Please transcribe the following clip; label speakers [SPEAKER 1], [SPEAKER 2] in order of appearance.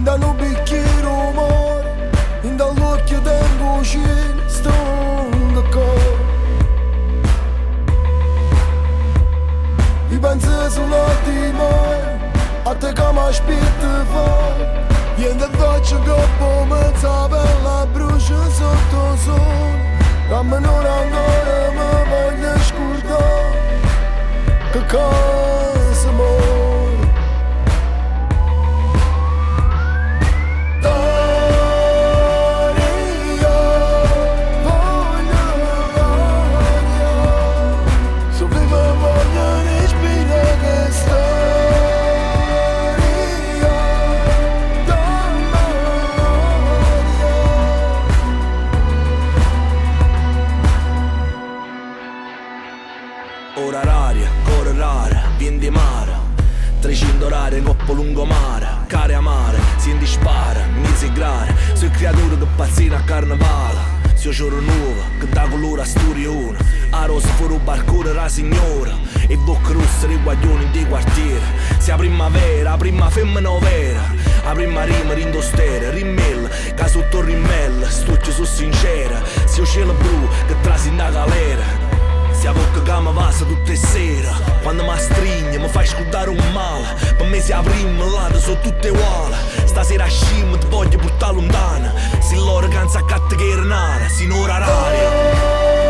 [SPEAKER 1] da un bicchiere umore, dall'occhio tengo cine, sto d'accordo. I pensi solo di me, a te che mi aspetti fuori. Vieni e faccio che mezza bella brucia sotto il sole. Dammi non ancora mi voglio scordare che cosa muore.
[SPEAKER 2] Ora l'aria, corre rara, vien di mare 300 orari, coppo lungomare care amare, si indispara, mi si grare. Sui creature che pazzino a carnevale. Se io c'ero nuova, che da colore a storione. A rosa fuori un barcone la signora. E bocca rossa dei guaglioni dei quartieri. Se a primavera, a prima femmina vera. A prima rima rindostere, rimmella, che sotto rimmella, stuccio su sincera. Se io cielo blu, che trasi in da galera. Se a bocca che mi passa tutte le sere. Quando mi stringe mi fai scordare un male. Per me se a prima e l'altra sono tutte uguali. Stasera a scima ti voglio portare lontana. Se loro canza a catte che era nara, sinora raria.